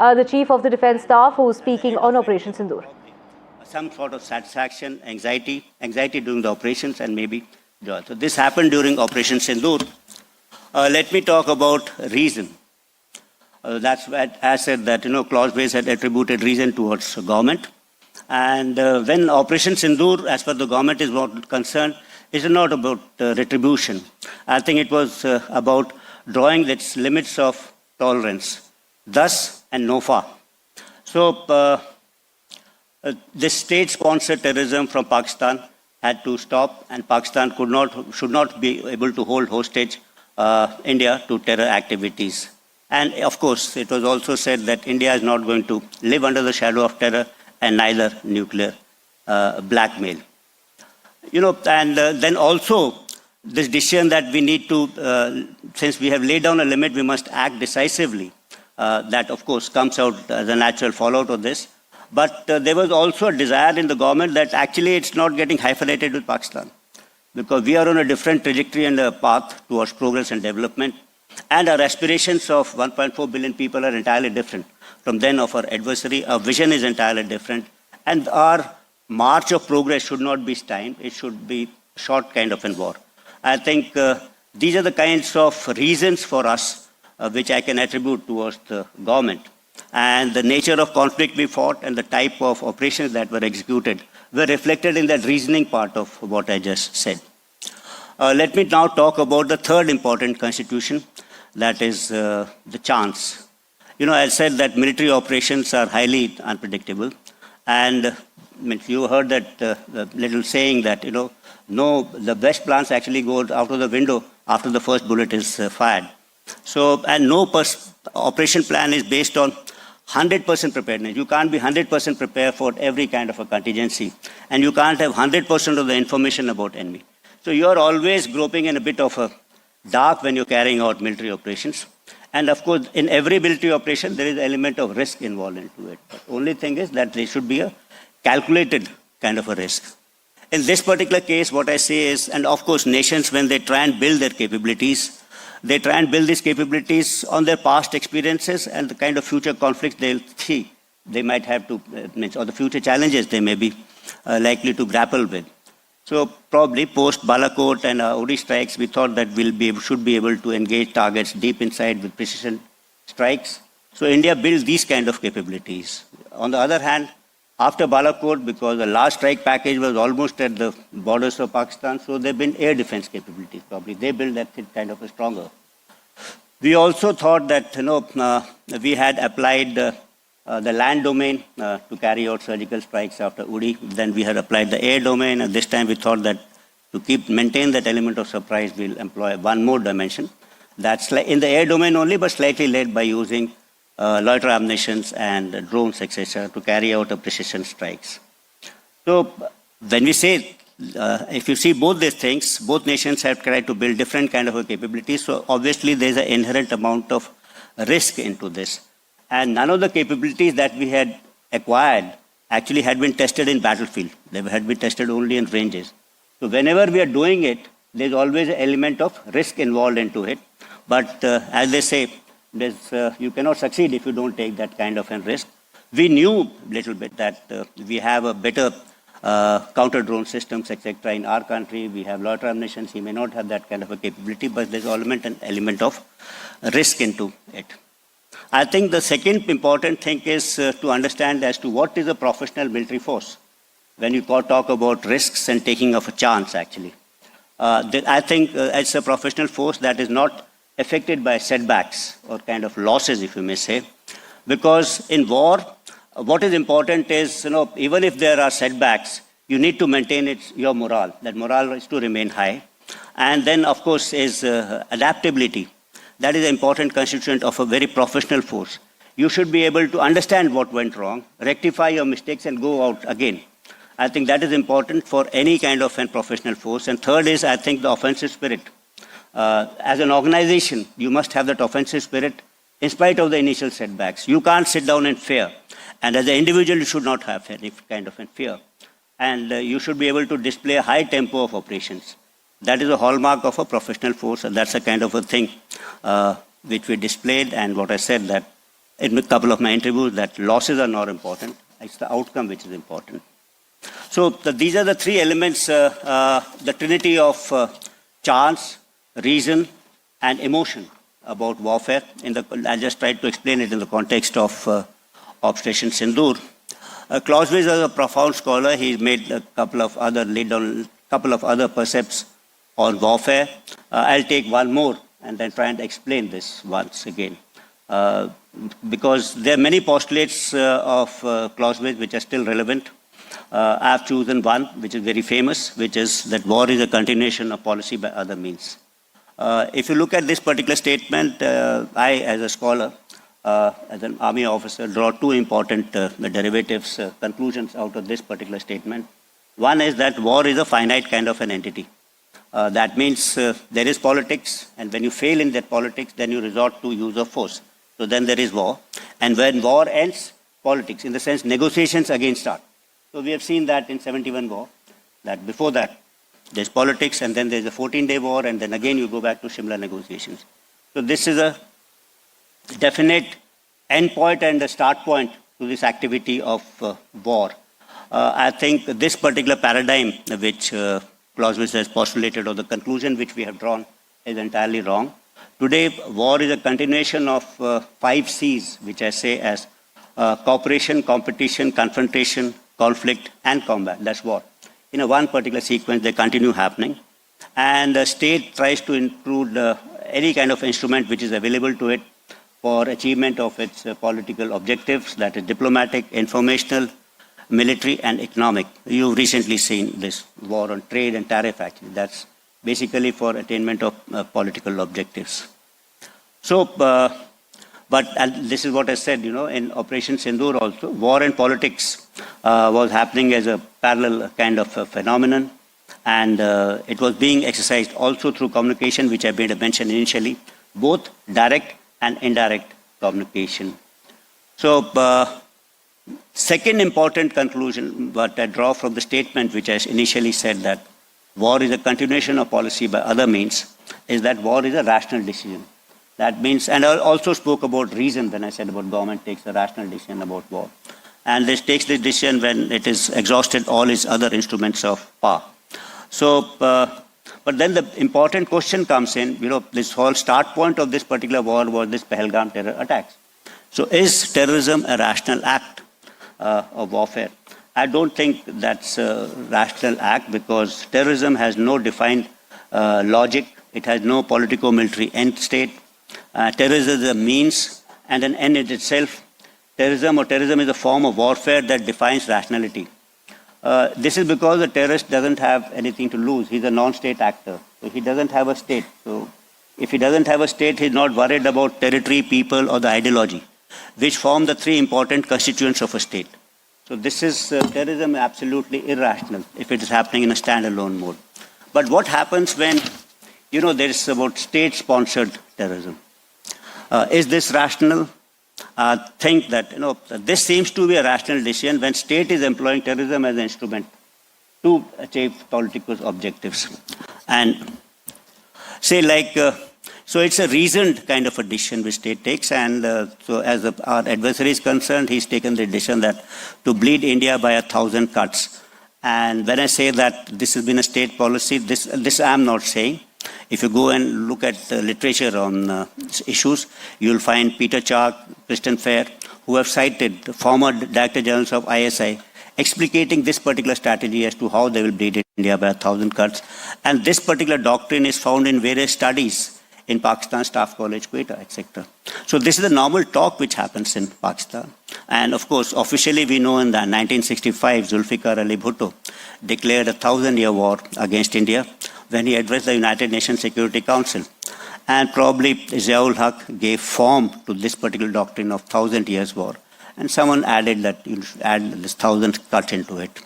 the Chief of the Defence Staff, who is speaking on Operation Sindoor. Some sort of satisfaction, anxiety during the operations, and maybe joy. So this happened during Operation Sindoor. Let me talk about reason. That's what I said that, Clause Base had attributed reason towards government. And when Operation Sindoor, as far as the government is not concerned, is not about retribution. I think it was about drawing its limits of tolerance, thus and no far. So this state-sponsored terrorism from Pakistan had to stop, and Pakistan should not be able to hold hostage India to terror activities. And of course, it was also said that India is not going to live under the shadow of terror and neither nuclear blackmail. And then also this decision that we need to, since we have laid down a limit, we must act decisively. That, of course, comes out as a natural fallout of this. But there was also a desire in the government that actually it's not getting hyphenated with Pakistan, because we are on a different trajectory and a path towards progress and development. And our aspirations of 1.4 billion people are entirely different from then of our adversary. Our vision is entirely different. And our march of progress should not be stymied. It should be short kind of a war. I think these are the kinds of reasons for us which I can attribute towards the government. And the nature of conflict we fought and the type of operations that were executed were reflected in that reasoning part of what I just said. Let me now talk about the third important constitution, that is the chance. I said that military operations are highly unpredictable. And you heard that little saying that, no, the best plans actually go out of the window after the first bullet is fired. So, and no operation plan is based on 100% preparedness. You can't be 100% prepared for every kind of a contingency. And you can't have 100% of the information about enemy. So you're always groping in a bit of a dark when you're carrying out military operations. And of course, in every military operation, there is an element of risk involved into it. But only thing is that there should be a calculated kind of a risk. In this particular case, what I say is, and of course, nations, when they try and build their capabilities, they try and build these capabilities on their past experiences and the kind of future conflicts they'll see they might have to, or the future challenges they may be likely to grapple with. So probably post Balakot and Uri strikes, we thought that should be able to engage targets deep inside with precision strikes. So India built these kind of capabilities. On the other hand, after Balakot, because the last strike package was almost at the borders of Pakistan, so there have been air defense capabilities. Probably they built that kind of a stronger. We also thought that we had applied the land domain to carry out surgical strikes after Uri. Then we had applied the air domain, and this time we thought that to maintain that element of surprise, we'll employ one more dimension. That's in the air domain only, but slightly led by using loiter ammunitions and drones, etc., to carry out precision strikes. So when we say, if you see both these things, both nations have tried to build different kind of a capabilities. So obviously there's an inherent amount of risk into this. And none of the capabilities that we had acquired actually had been tested in battlefield. They had been tested only in ranges. So whenever we are doing it, there's always an element of risk involved into it. But as they say, you cannot succeed if you don't take that kind of a risk. We knew a little bit that we have a better counter-drone systems, etc. in our country. We have loiter ammunitions. We may not have that kind of a capability, but there's an element of risk into it. I think the second important thing is to understand as to what is a professional military force. When you talk about risks and taking of a chance, actually. I think it's a professional force that is not affected by setbacks or kind of losses, if you may say. Because in war, what is important is, even if there are setbacks, you need to maintain your morale. That morale is to remain high. And then, of course, is adaptability. That is an important constituent of a very professional force. You should be able to understand what went wrong, rectify your mistakes, and go out again. I think that is important for any kind of a professional force. And third is, I think, the offensive spirit. As an organization, you must have that offensive spirit in spite of the initial setbacks. You can't sit down in fear. And as an individual, you should not have any kind of a fear. And you should be able to display a high tempo of operations. That is a hallmark of a professional force, and that's a kind of a thing which we displayed. And what I said, that in a couple of my interviews that losses are not important. It's the outcome which is important. So these are the three elements, the trinity of chance, reason, and emotion about warfare. I just tried to explain it in the context of Operation Sindoor. Clausewitz is a profound scholar. He made laid down a couple of other precepts on warfare. I'll take one more and then try and explain this once again. Because there are many postulates of Clausewitz which are still relevant. I have chosen one which is very famous, which is that war is a continuation of policy by other means. If you look at this particular statement, I, as a scholar, as an army officer, draw two important derivatives, conclusions out of this particular statement. One is that war is a finite kind of an entity. That means there is politics, and when you fail in that politics, then you resort to use of force. So then there is war. And when war ends, politics, in the sense negotiations again start. So we have seen that in 71 war, that before that, there's politics, and then there's a 14-day war, and then again you go back to Shimla negotiations. So this is a definite end point and a start point to this activity of war. I think this particular paradigm which Clausewitz has postulated, or the conclusion which we have drawn, is entirely wrong. Today, war is a continuation of 5 C's, which I say as cooperation, competition, confrontation, conflict, and combat. That's war. In a one particular sequence, they continue happening. And the state tries to include any kind of instrument which is available to it for achievement of its political objectives, that is diplomatic, informational, military, and economic. You've recently seen this war on trade and tariff, actually. That's basically for attainment of political objectives. So, and this is what I said, in Operation Sindoor also, war and politics was happening as a parallel kind of a phenomenon. And it was being exercised also through communication, which I made a mention initially, both direct and indirect communication. So, second important conclusion, what I draw from the statement which I initially said, that war is a continuation of policy by other means, is that war is a rational decision. That means, and I also spoke about reason when I said about government takes a rational decision about war. And this takes this decision when it is exhausted all its other instruments of power. So, but then the important question comes in, this whole start point of this particular war was this Pahalgam terror attacks. So is terrorism a rational act of warfare? I don't think that's a rational act, because terrorism has no defined logic. It has no politico-military end state. Terrorism is a means and an end in itself. Terrorism is a form of warfare that defines rationality. This is because the terrorist doesn't have anything to lose. He's a non-state actor. So he doesn't have a state. So if he doesn't have a state, he's not worried about territory, people, or the ideology, which form the 3 important constituents of a state. So this is terrorism absolutely irrational if it is happening in a standalone mode. But what happens when, there is about state-sponsored terrorism? Is this rational? Think that, this seems to be a rational decision when state is employing terrorism as an instrument to achieve political objectives. And say so it's a reasoned kind of a decision which state takes, and so as our adversary is concerned, he's taken the decision that to bleed India by 1,000 cuts. And when I say that this has been a state policy, this I'm not saying. If you go and look at the literature on issues, you'll find Peter Chark, Kristen Fair, who have cited the former Director Generals of ISI, explicating this particular strategy as to how they will bleed India by 1,000 cuts. And this particular doctrine is found in various studies in Pakistan, Staff College, Quetta, etc. So this is the normal talk which happens in Pakistan. And of course, officially we know in the 1965, Zulfikar Ali Bhutto declared a 1,000-year war against India when he addressed the United Nations Security Council. And probably Ziaul Haq gave form to this particular doctrine of 1,000 years war. And someone added that you should add this 1,000 cut into it.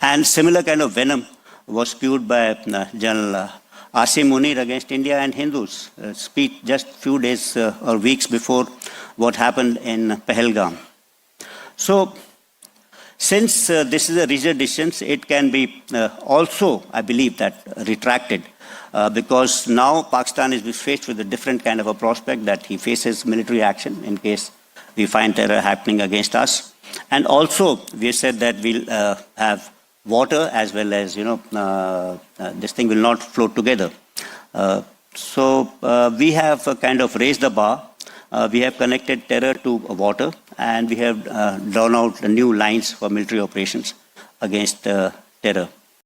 And similar kind of venom was spewed by General Asim Munir against India and Hindus, speech just few days or weeks before what happened in Pahalgam. So, since this is a reasoned decision, it can be also, I believe, that retracted because now Pakistan is faced with a different kind of a prospect that he faces military action in case we find terror happening against us. And also, we said that we'll have water as well as, this thing will not float together. So we have kind of raised the bar. We have connected terror to water, and we have drawn out the new lines for military operations against terror.